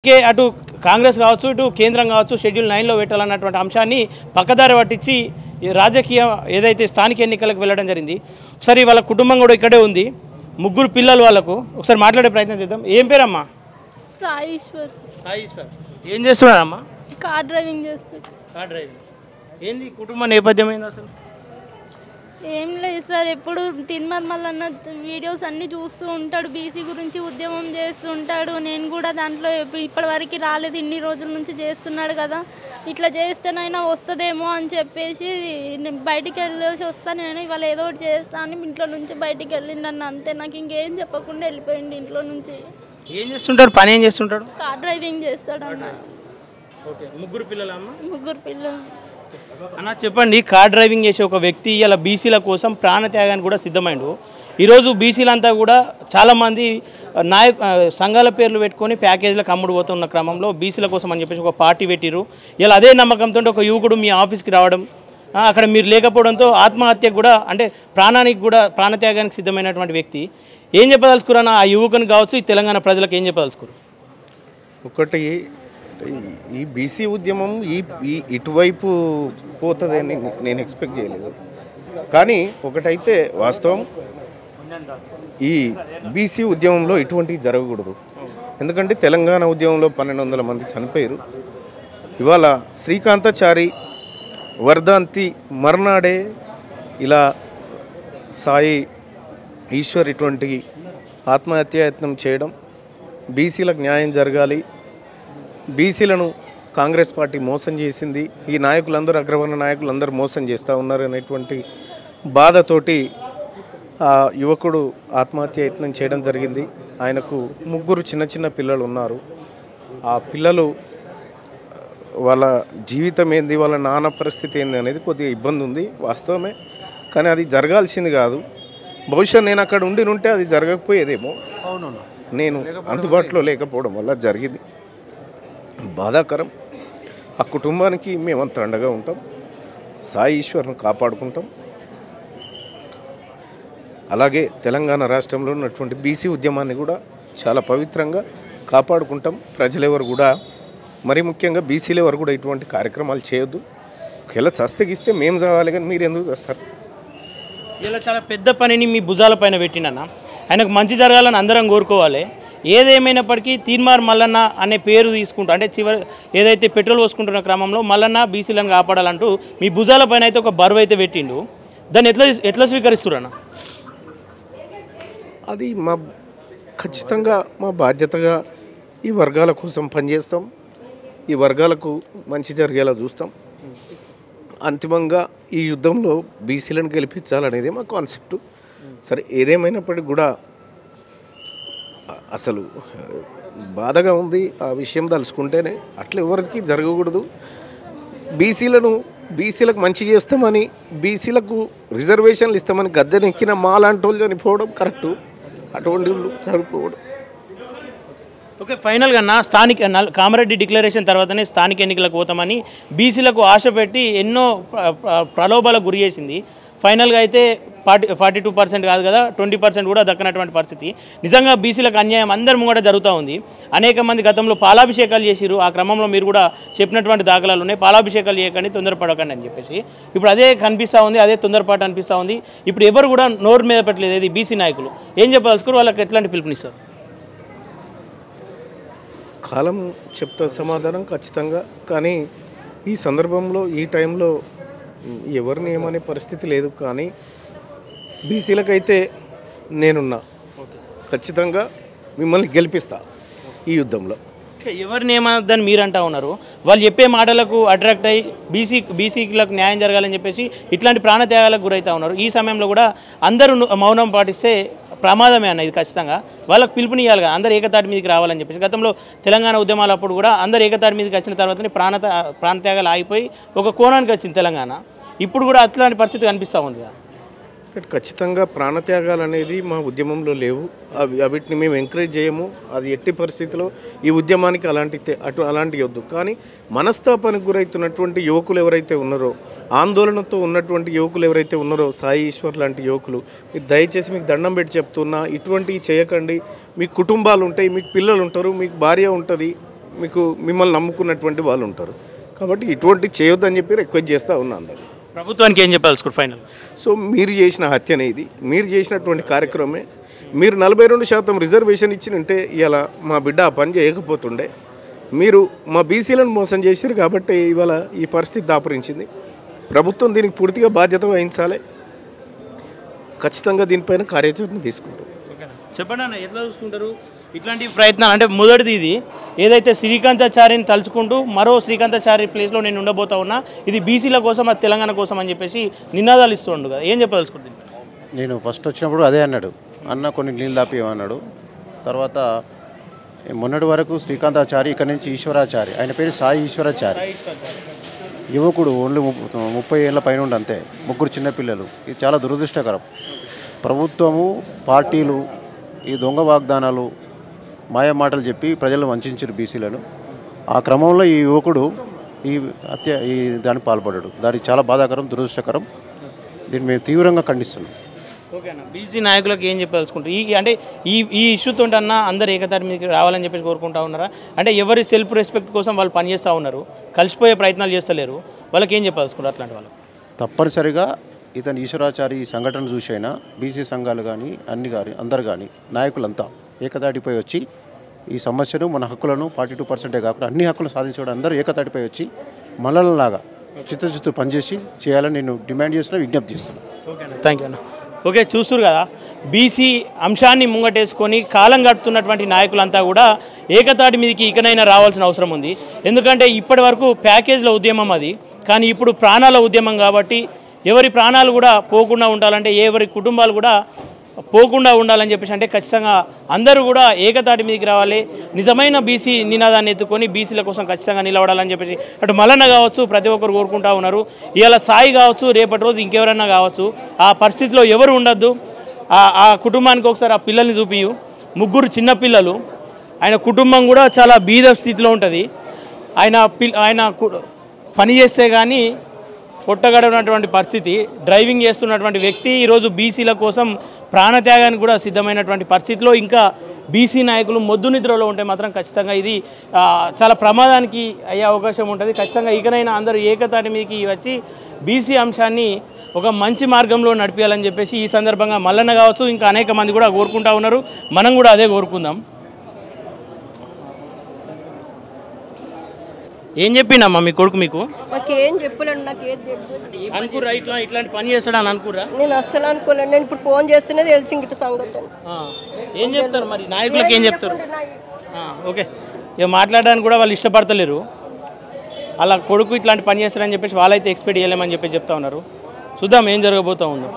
అటు కాంగ్రెస్ కావచ్చు ఇటు కేంద్రం కావచ్చు షెడ్యూల్ 9లో పెట్టాలన్నటువంటి అంశాన్ని పక్కదారి పట్టించి రాజకీయ ఏదైతే స్థానిక ఎన్నికలకు వెళ్ళడం జరిగింది. ఒకసారి వాళ్ళ కుటుంబం కూడా ఇక్కడే ఉంది. ముగ్గురు పిల్లలు వాళ్ళకు ఒకసారి మాట్లాడే ప్రయత్నం చేద్దాం. ఏం పేరమ్మా? సాయిశ్వర్. సాయిశ్వర్. ఏం చేస్తున్నారమ్మా? కార్ డ్రైవింగ్ చేస్తాడు. Car driving. ఏంది కుటుంబ నేపథ్యం ఏంది అసలు? ఏం లేదు సార్, ఎప్పుడు తిన్మర్ మల్లన్న వీడియోస్ అన్నీ చూస్తూ ఉంటాడు, బీసీ గురించి ఉద్యమం చేస్తూ ఉంటాడు. నేను కూడా దాంట్లో ఇప్పటివరకు రాలేదు, ఇన్ని రోజుల నుంచి చేస్తున్నాడు కదా, ఇట్లా చేస్తేనైనా వస్తుందేమో అని చెప్పేసి బయటికి వెళ్ళేసి వస్తాను, నేను ఇవాళ ఏదో ఒకటి చేస్తాను ఇంట్లో నుంచి బయటికి వెళ్ళిండన్న, అంతే. నాకు ఇంకేం చెప్పకుండా వెళ్ళిపోయింది ఇంట్లో నుంచి. ఏం చేస్తుంటారు? పని ఏం చేస్తుంటాడు? కార్ డ్రైవింగ్ చేస్తాడు అన్న. ఓకే. ముగ్గురు పిల్లలమ్మా? ముగ్గురు పిల్లలు. అన్న చెప్పండి, కార్ డ్రైవింగ్ చేసే ఒక వ్యక్తి ఇలా బీసీల కోసం ప్రాణత్యాగానికి కూడా సిద్ధమైండు. ఈరోజు బీసీలంతా కూడా చాలామంది సంఘాల పేర్లు పెట్టుకొని ప్యాకేజీలకు అమ్ముడు పోతున్న క్రమంలో బీసీల కోసం అని చెప్పేసి ఒక పార్టీ పెట్టిరు. ఇలా అదే నమ్మకంతో ఒక యువకుడు మీ ఆఫీస్కి రావడం, అక్కడ మీరు లేకపోవడంతో ఆత్మహత్యకు కూడా అంటే ప్రాణానికి కూడా ప్రాణత్యాగానికి సిద్ధమైనటువంటి వ్యక్తి. ఏం చెప్పదలుచుకున్నా ఆ యువకుని కావచ్చు ఈ తెలంగాణ ప్రజలకు ఏం చెప్పదలుచుకోరు? ఒకటి, ఈ బీసీ ఉద్యమం ఇటువైపు పోతుందని నేను ఎక్స్పెక్ట్ చేయలేదు. కానీ ఒకటైతే వాస్తవం, ఈ బీసీ ఉద్యమంలో ఇటువంటివి జరగకూడదు. ఎందుకంటే తెలంగాణ ఉద్యమంలో 1200 మంది చనిపోయారు. ఇవాళ శ్రీకాంతాచారి వర్ధంతి మర్నాడే ఇలా సాయి ఈశ్వర్ ఇటువంటి ఆత్మహత్యాయత్నం చేయడం, బీసీలకు న్యాయం జరగాలి, బీసీలను కాంగ్రెస్ పార్టీ మోసం చేసింది, ఈ నాయకులందరూ అగ్రవర్ణ నాయకులందరూ మోసం చేస్తూ ఉన్నారు అనేటువంటి బాధతోటి ఆ యువకుడు ఆత్మహత్య యత్నం చేయడం జరిగింది. ఆయనకు ముగ్గురు చిన్న చిన్న పిల్లలు ఉన్నారు. ఆ పిల్లలు వాళ్ళ జీవితం ఏంది, వాళ్ళ నాన్న పరిస్థితి ఏంది అనేది కొద్దిగా ఇబ్బంది ఉంది, వాస్తవమే. కానీ అది జరగాల్సింది కాదు. బహుశా నేను అక్కడ ఉంటే అది జరగకపోయేదేమో. అవును, నేను అందుబాటులో లేకపోవడం వల్ల జరిగింది. బాధాకరం. ఆ కుటుంబానికి మేమంతా అండగా ఉంటాం, సాయి ఈశ్వర్ను కాపాడుకుంటాం. అలాగే తెలంగాణ రాష్ట్రంలో ఉన్నటువంటి బీసీ ఉద్యమాన్ని కూడా చాలా పవిత్రంగా కాపాడుకుంటాం. ప్రజలెవరు కూడా, మరి ముఖ్యంగా బీసీలు ఎవరు కూడా ఇటువంటి కార్యక్రమాలు చేయొద్దు. ఒకవేళ చస్తగిస్తే మేము చదవాలి, కానీ మీరు ఎందుకు చేస్తారు? ఇలా చాలా పెద్ద పనిని మీ భుజాల పైన పెట్టినన్న, ఆయనకు మంచి జరగాలని అందరం కోరుకోవాలి. ఏదేమైనప్పటికీ తీన్మార్ మల్లన్న అనే పేరు తీసుకుంటూ అంటే చివరి ఏదైతే పెట్రోల్ పోసుకుంటున్న క్రమంలో మల్లన్న బీసీలను కాపాడాలంటూ మీ భుజాల పైన అయితే ఒక బరువు అయితే పెట్టిండు. దాన్ని ఎట్లా స్వీకరిస్తున్నా? అది ఖచ్చితంగా మా బాధ్యతగా ఈ వర్గాల కోసం పనిచేస్తాం, ఈ వర్గాలకు మంచి జరిగేలా చూస్తాం. అంతిమంగా ఈ యుద్ధంలో బీసీలను గెలిపించాలనేది మా కాన్సెప్టు. సరే, ఏదేమైనప్పటికీ కూడా అసలు బాధగా ఉంది ఆ విషయం తలుచుకుంటేనే. అట్లా ఎవరికి జరగకూడదు. బీసీలకు మంచి చేస్తామని, బీసీలకు రిజర్వేషన్లు ఇస్తామని గద్దెనెక్కిన మా లాంటి వాళ్ళు చనిపోవడం కరెక్టు, అటువంటి వాళ్ళు చనిపోవడం. ఓకే, ఫైనల్గా స్థానిక కామారెడ్డి డిక్లరేషన్ తర్వాతనే స్థానిక ఎన్నికలకు పోతామని బీసీలకు ఆశ పెట్టి ఎన్నో ప్రలోభాలకు గురి చేసింది. ఫైనల్గా అయితే 42% కాదు కదా, 20% కూడా దక్కనటువంటి పరిస్థితి. నిజంగా బీసీలకు అన్యాయం అందరి ముంగట జరుగుతూ ఉంది. అనేక మంది గతంలో పాలాభిషేకాలు చేసిరు, ఆ క్రమంలో మీరు కూడా చెప్పినటువంటి దాఖలాలు ఉన్నాయి. పాలాభిషేకాలు చేయకండి, తొందరపడకండి అని చెప్పేసి. ఇప్పుడు అదే కనిపిస్తూ ఉంది, అదే తొందరపాటు అనిపిస్తూ ఉంది. ఇప్పుడు ఎవరు కూడా నోరు మీద పెట్టలేదు. ఇది బీసీ నాయకులు ఏం చెప్పదలుచుకోరు, వాళ్ళకి ఎట్లాంటి పిలుపునిస్తారు? కాలం చెప్తా సమాధానం ఖచ్చితంగా. కానీ ఈ సందర్భంలో ఈ టైంలో ఎవరిని ఏమనే పరిస్థితి లేదు. కానీ బీసీలకైతే నేనున్నా, ఖచ్చితంగా మిమ్మల్ని గెలిపిస్తా ఈ యుద్ధంలో. ఎవరిని ఏమద్దని మీరు అంటా ఉన్నారు, వాళ్ళు చెప్పే మాటలకు అట్రాక్ట్ అయ్యి బీసీలకు న్యాయం జరగాలని చెప్పేసి ఇట్లాంటి ప్రాణత్యాగాలకు గురవుతూ ఉన్నారు. ఈ సమయంలో కూడా అందరూ మౌనం పాటిస్తే ప్రమాదమే అన్న. ఇది ఖచ్చితంగా వాళ్ళకి పిలుపునియాలి కదా, అందరు ఏకతాటి మీదకి రావాలని చెప్పేసి. గతంలో తెలంగాణ ఉద్యమాలు అప్పుడు కూడా అందరు ఏకతాటి మీదకి వచ్చిన తర్వాతనే ప్రాణత్యాగాలు ఆగిపోయి ఒక కోణానికి వచ్చింది తెలంగాణ. ఇప్పుడు కూడా అట్లాంటి పరిస్థితి కనిపిస్తూ ఉంది. ఖచ్చితంగా ప్రాణత్యాగాలు అనేది మా ఉద్యమంలో లేవు, వీటిని మేము ఎంకరేజ్ చేయము. అది ఎట్టి పరిస్థితిలో ఈ ఉద్యమానికి అలాంటి వద్దు. కానీ మనస్తాపానికి గురవుతున్నటువంటి యువకులు ఎవరైతే ఉన్నారో, ఆందోళనతో ఉన్నటువంటి యువకులు ఎవరైతే ఉన్నారో, సాయి ఈశ్వర్ లాంటి యువకులు, మీరు దయచేసి మీకు దండం పెట్టి చెప్తున్నా, ఇటువంటివి చేయకండి. మీకు కుటుంబాలు ఉంటాయి, మీకు పిల్లలు ఉంటారు, మీకు భార్య ఉంటుంది, మీకు మిమ్మల్ని నమ్ముకున్నటువంటి వాళ్ళు ఉంటారు. కాబట్టి ఇటువంటి చేయొద్దని చెప్పి రిక్వెస్ట్ చేస్తూ ఉన్నాను అందరు. ప్రభుత్వానికి ఏం చెప్పాలి ఫైనల్? సో మీరు చేసిన హత్య అనేది మీరు చేసినటువంటి కార్యక్రమమే. మీరు 42% రిజర్వేషన్ ఇచ్చినంటే ఇలా మా బిడ్డ ఆ పని చేయకపోతుండే. మీరు మా బీసీలను మోసం చేశారు కాబట్టి ఇవాళ ఈ పరిస్థితి దాపురించింది. ప్రభుత్వం దీనికి పూర్తిగా బాధ్యత వహించాలి. ఖచ్చితంగా దీనిపైన కార్యాచరణ తీసుకుంటాం. చెప్పండి అన్న, ఎట్లా చూసుకుంటారు ఇట్లాంటి ప్రయత్నాలు? అంటే మొదటిది ఇది ఏదైతే శ్రీకాంతాచారిని తలుచుకుంటూ మరో శ్రీకాంతాచారి ప్లేస్లో నేను ఉండబోతా ఉన్నా, ఇది బీసీల కోసం, అది తెలంగాణ కోసం అని చెప్పేసి నినాదాలు ఇస్తూ ఉండు కదా, ఏం చెప్పదలుచుకుంటుంది? నేను ఫస్ట్ వచ్చినప్పుడు అదే అన్నాడు, అన్న కొన్ని నీళ్ళు దాపియమన్నాడు. తర్వాత మొన్నటి వరకు శ్రీకాంతాచారి, ఇక్కడ నుంచి ఈశ్వరాచారి, ఆయన పేరు సాయి ఈశ్వరాచారి, యువకుడు, ఓన్లీ 30 ఏళ్ళ పైన ఉండి అంతే, 3 చిన్నపిల్లలు. ఇది చాలా దురదృష్టకరం. ప్రభుత్వము, పార్టీలు ఈ దొంగ వాగ్దానాలు, మాయ మాటలు చెప్పి ప్రజలను వంచారు బీసీలను. ఆ క్రమంలో ఈ యువకుడు ఈ దానికి పాల్పడ్డాడు. దానికి చాలా బాధాకరం, దురదృష్టకరం. దీన్ని మేము తీవ్రంగా ఖండిస్తున్నాం. ఓకే అన్న, బీసీ నాయకులకు ఏం చెప్పదలుచుకుంటారు? అంటే ఈ ఇష్యూతో అన్న అందరు ఏకతాటి మీదకి రావాలని చెప్పేసి కోరుకుంటా ఉన్నారా? అంటే ఎవరి సెల్ఫ్ రెస్పెక్ట్ కోసం వాళ్ళు పనిచేస్తూ ఉన్నారు, కలిసిపోయే ప్రయత్నాలు చేస్తలేరు, వాళ్ళకి ఏం చెప్పదలుచుకుంటారు అట్లాంటి వాళ్ళు? తప్పనిసరిగా ఇతను ఈశ్వరాచారి ఈ సంఘటన చూసైనా బీసీ సంఘాలు కానీ అందరు కానీ నాయకులంతా ఏకతాటిపై వచ్చి ఈ సమస్యను, మన హక్కులను 42% కాకుండా అన్ని హక్కులు సాధించడం అందరూ ఏకతాటిపై వచ్చి మనలాగా చిత్తచిత్తు పనిచేసి చేయాలని నేను డిమాండ్ చేస్తున్నా, విజ్ఞప్తి చేస్తున్నాను. ఓకే అన్న, థ్యాంక్ యూ అన్న. ఓకే, చూస్తున్నారు కదా, బీసీ అంశాన్ని ముంగటేసుకొని కాలం గడుపుతున్నటువంటి నాయకులంతా కూడా ఏకతాటి మీదకి ఇకనైనా రావాల్సిన అవసరం ఉంది. ఎందుకంటే ఇప్పటి వరకు ప్యాకేజ్ల ఉద్యమం అది, కానీ ఇప్పుడు ప్రాణాల ఉద్యమం కాబట్టి ఎవరి ప్రాణాలు కూడా పోకుండా ఉండాలంటే, ఎవరి కుటుంబాలు కూడా పోకుండా ఉండాలని చెప్పేసి అంటే ఖచ్చితంగా అందరూ కూడా ఏకతాటి మీదకి రావాలి. నిజమైన బీసీ నినాదాన్ని ఎత్తుకొని బీసీల కోసం ఖచ్చితంగా నిలబడాలని చెప్పేసి అటు మల్లన్న కావచ్చు, ప్రతి ఒక్కరు కోరుకుంటా ఉన్నారు. ఇవాళ సాయి కావచ్చు, రేపటి రోజు ఇంకెవరన్నా కావచ్చు, ఆ పరిస్థితిలో ఎవరు ఉండొద్దు. ఆ కుటుంబానికి ఒకసారి ఆ పిల్లల్ని చూపియు, 3 చిన్నపిల్లలు, ఆయన కుటుంబం కూడా చాలా బీద స్థితిలో ఉంటుంది. ఆయన పని చేస్తే కానీ పొట్టగడనటువంటి పరిస్థితి, డ్రైవింగ్ చేస్తున్నటువంటి వ్యక్తి ఈరోజు బీసీల కోసం ప్రాణత్యాగానికి కూడా సిద్ధమైనటువంటి పరిస్థితిలో ఇంకా బీసీ నాయకులు మొద్దు నిద్రలో ఉంటే మాత్రం ఖచ్చితంగా ఇది చాలా ప్రమాదానికి అయ్యే అవకాశం ఉంటుంది. ఖచ్చితంగా ఇకనైనా అందరూ ఏకతాటి మీదకి వచ్చి బీసీ అంశాన్ని ఒక మంచి మార్గంలో నడిపించాలని చెప్పేసి ఈ సందర్భంగా మల్లన్న కావచ్చు, ఇంకా అనేక మంది కూడా కోరుకుంటా ఉన్నారు. మనం కూడా అదే కోరుకుందాం. ఏం చెప్పిండమ్మా మీ కొడుకు మీకు? నాకేం చెప్పలేండి, నాకు ఏది తెలియదు. అనుకురా ఇట్లాంటి పని చేస్తాడని అనుకురా? నేను అస్సలు అనుకోలేను. నేను ఇప్పుడు ఫోన్ చేస్తేనే తెలిసింది ఇటు సంగతి. ఏం చెప్తారు మరి నాయకులకు, ఏం చెప్తారు? ఓకే, ఇక మాట్లాడడానికి కూడా వాళ్ళు ఇష్టపడతలేరు. అలా కొడుకు ఇట్లాంటి పని చేస్తారని చెప్పేసి వాళ్ళైతే ఎక్స్పెక్ట్ చేయలేమని చెప్పి చెప్తా ఉన్నారు. చూద్దాం ఏం జరగబోతూ ఉందో.